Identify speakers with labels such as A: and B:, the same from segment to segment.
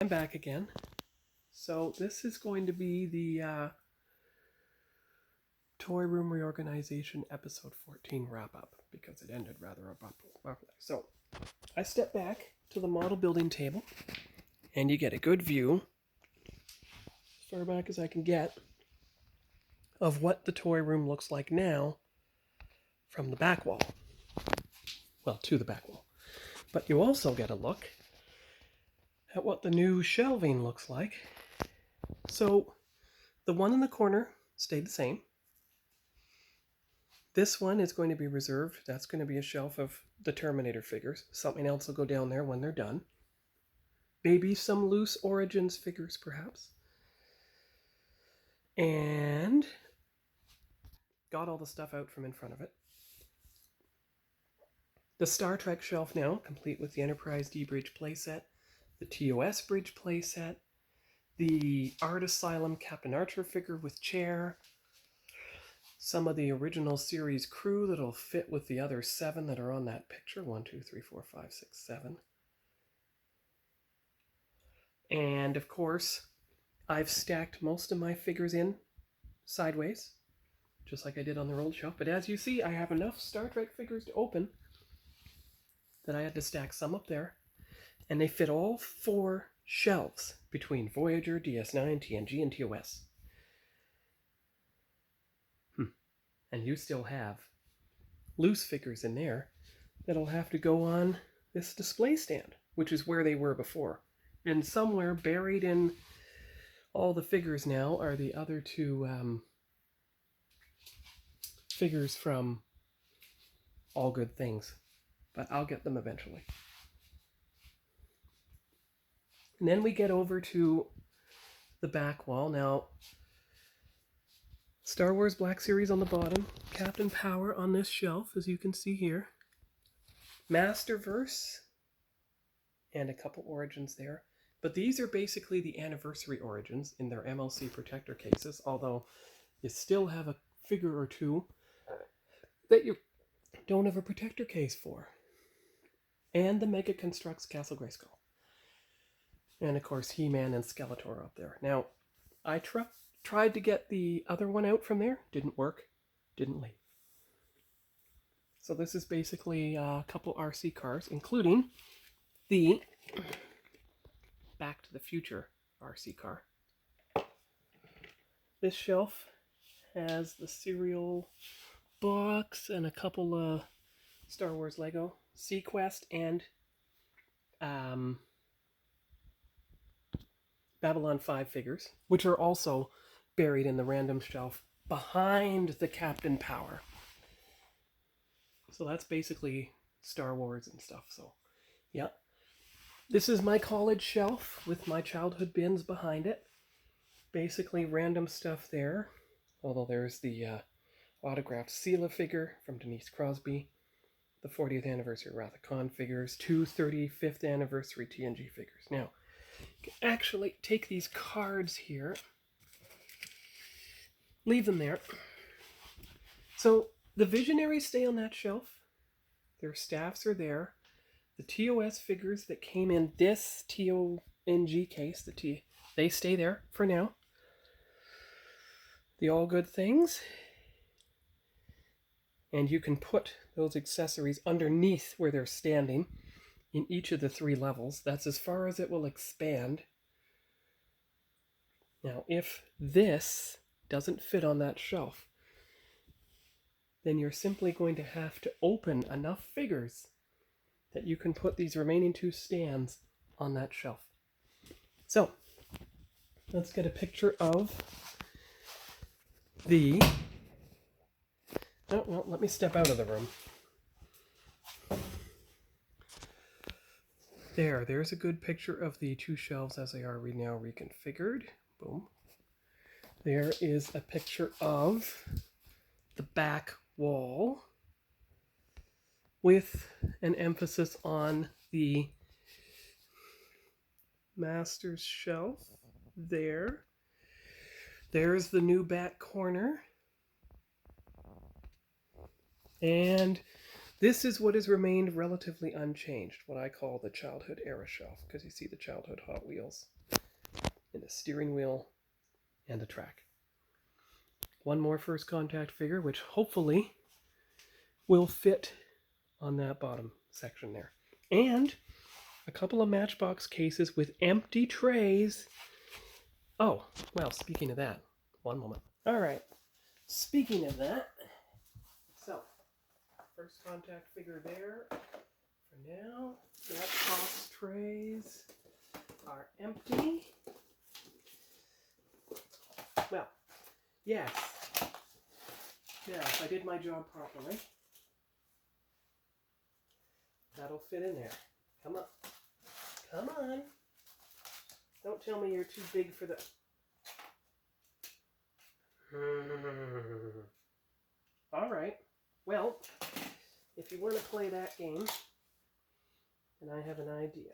A: I'm back again. So this is going to be the Toy Room Reorganization Episode 14 wrap-up because it ended rather abruptly. So I step back to the model building table and you get a good view, as far back as I can get, of what the toy room looks like now from the back wall. Well, to the back wall. But you also get a look at what the new shelving looks like. So the one in the corner stayed the same. This one is going to be reserved. That's going to be a shelf of the Terminator figures. Something else will go down there when they're done. Maybe some loose Origins figures, perhaps. And got all the stuff out from in front of it. The Star Trek shelf now, complete with the Enterprise D Bridge playset, the TOS Bridge playset, the Art Asylum Captain Archer figure with chair, some of the original series crew that'll fit with the other 7 that are on that picture. 1, 2, 3, 4, 5, 6, 7. And of course, I've stacked most of my figures in sideways, just like I did on the old shelf. But as you see, I have enough Star Trek figures to open that I had to stack some up there. And they fit all 4 shelves between Voyager, DS9, TNG, and TOS. And you still have loose figures in there that'll have to go on this display stand, which is where they were before. And somewhere buried in all the figures now are the other 2 figures from All Good Things. But I'll get them eventually. And then we get over to the back wall. Now, Star Wars Black Series on the bottom, Captain Power on this shelf, as you can see here, Masterverse, and a couple Origins there. But these are basically the anniversary Origins in their MLC protector cases, although you still have a figure or 2 that you don't have a protector case for. And the Mega Construx Castle Grayskull. And of course, He-Man and Skeletor up there. Now, I tried to get the other one out from there. Didn't work. Didn't leave. So this is basically a couple RC cars, including the Back to the Future RC car. This shelf has the cereal box and a couple of Star Wars Lego Sequest and Babylon 5 figures, which are also buried in the random shelf behind the Captain Power. So that's basically Star Wars and stuff. So, yeah. This is my college shelf with my childhood bins behind it. Basically random stuff there. Although there's the autographed Sela figure from Denise Crosby, the 40th anniversary Wrath of Khan figures, 2 35th anniversary TNG figures. Now, you can actually take these cards here, leave them there. So the Visionaries stay on that shelf. Their staffs are there. The TOS figures that came in this TONG case, they stay there for now. The All Good Things. And you can put those accessories underneath where they're standing in each of the 3 levels. That's as far as it will expand. Now, if this doesn't fit on that shelf, then you're simply going to have to open enough figures that you can put these remaining 2 stands on that shelf. So, let's get a picture of the... No, let me step out of the room. There's a good picture of the 2 shelves as they are now reconfigured. Boom. There is a picture of the back wall with an emphasis on the Masters shelf there. There's the new back corner. And This is what has remained relatively unchanged, what I call the childhood era shelf, because you see the childhood Hot Wheels and a steering wheel and a track. One more first contact figure, which hopefully will fit on that bottom section there. And a couple of Matchbox cases with empty trays. Oh, well, speaking of that, one moment. All right, speaking of that, so first contact figure there. For now, Matchbox trays are empty. Well, yes. Now, if I did my job properly, that'll fit in there. Come on. Come on. Don't tell me you're too big for the... All right. Well, if you want to play that game, then I have an idea.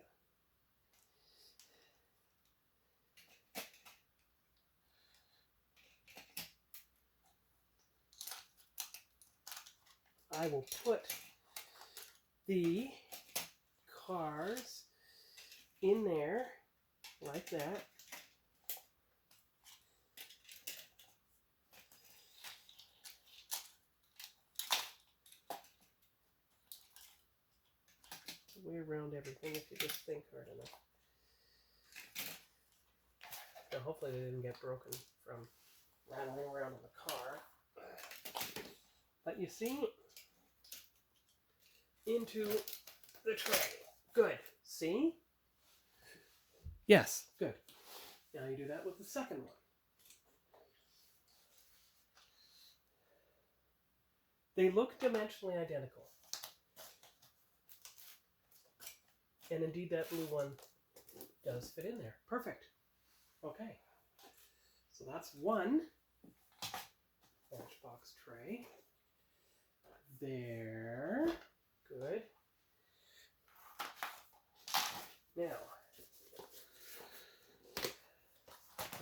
A: I will put the cars in there like that. Way around everything if you just think hard enough. Now hopefully they didn't get broken from rattling around in the car. But you see, into the tray. Good. See? Yes, good. Now you do that with the second one. They look dimensionally identical. And indeed that blue one does fit in there. Perfect. Okay. So that's one Matchbox tray. There. Good. Now.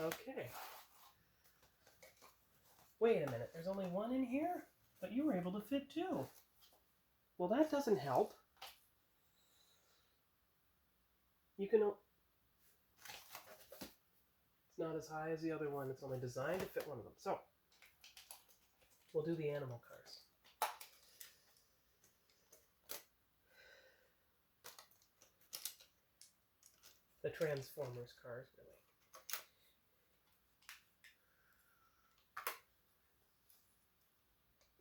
A: Okay. Wait a minute. There's only one in here? But you were able to fit two. Well, that doesn't help. You can... It's not as high as the other one. It's only designed to fit one of them. So, we'll do the animal cars. The Transformers cars, really.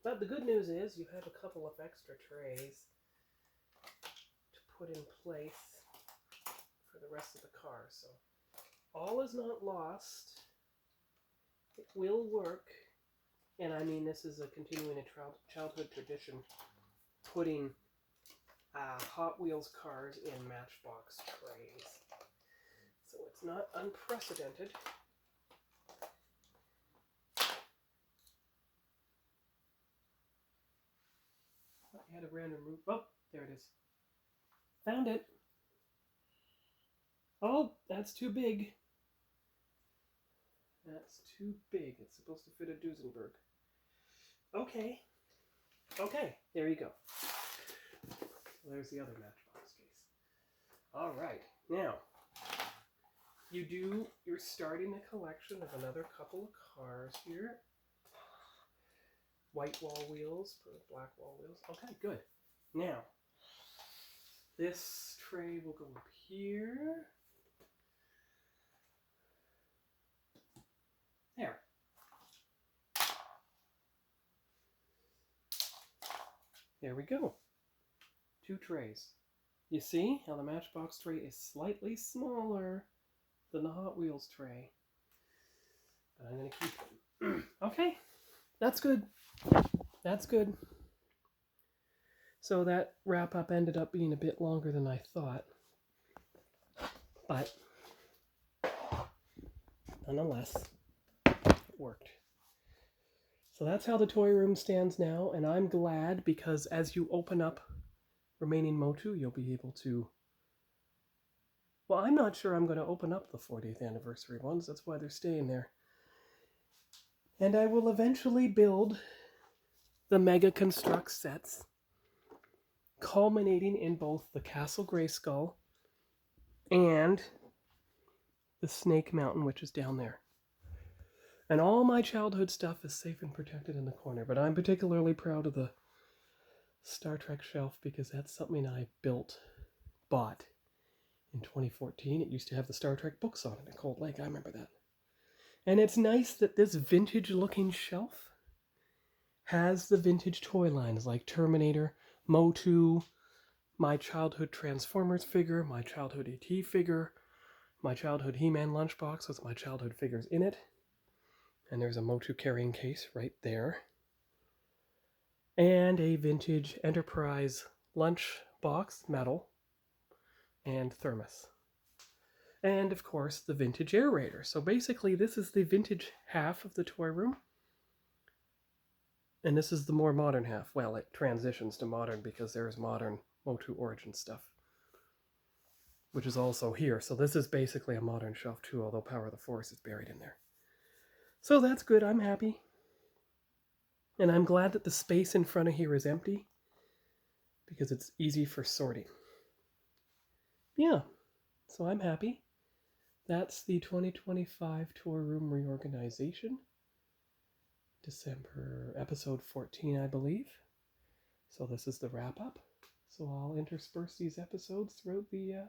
A: But the good news is you have a couple of extra trays to put in place for the rest of the car. So all is not lost. It will work. And I mean, this is a continuing a childhood tradition, putting Hot Wheels cars in Matchbox trays. So it's not unprecedented. I had a random route. Oh, there it is. Found it. Oh, that's too big. That's too big. It's supposed to fit a Duesenberg. Okay. Okay, there you go. There's the other Matchbox case. All right. Now, you're starting a collection of another couple of cars here. White wall wheels for black wall wheels. Okay, good. Now, this tray will go up here. There. There we go. Two trays. You see how the Matchbox tray is slightly smaller than the Hot Wheels tray. But I'm going to keep them. Okay, that's good. That's good. So that wrap up ended up being a bit longer than I thought. But nonetheless, it worked. So that's how the toy room stands now, and I'm glad because as you open up remaining Motu, you'll be able to... Well, I'm not sure I'm going to open up the 40th anniversary ones. That's why they're staying there. And I will eventually build the Mega Construx sets culminating in both the Castle Grayskull and the Snake Mountain, which is down there. And all my childhood stuff is safe and protected in the corner, but I'm particularly proud of the Star Trek shelf because that's something I bought in 2014. It used to have the Star Trek books on it at Cold Lake. I remember that. And it's nice that this vintage-looking shelf has the vintage toy lines like Terminator, Motu, my childhood Transformers figure, my childhood E.T. figure, my childhood He-Man lunchbox with my childhood figures in it. And there's a Motu carrying case right there. And a vintage Enterprise lunchbox, metal, and thermos. And of course, the vintage Air Raider. So basically, this is the vintage half of the toy room. And this is the more modern half. Well, it transitions to modern because there's modern Motu Origin stuff, which is also here. So this is basically a modern shelf too, although Power of the Force is buried in there. So that's good. I'm happy. And I'm glad that the space in front of here is empty because it's easy for sorting. Yeah, so I'm happy. That's the 2025 tour room reorganization. December episode 14, I believe. So this is the wrap-up. So I'll intersperse these episodes throughout the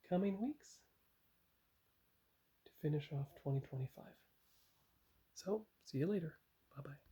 A: coming weeks to finish off 2025. So, see you later. Bye-bye.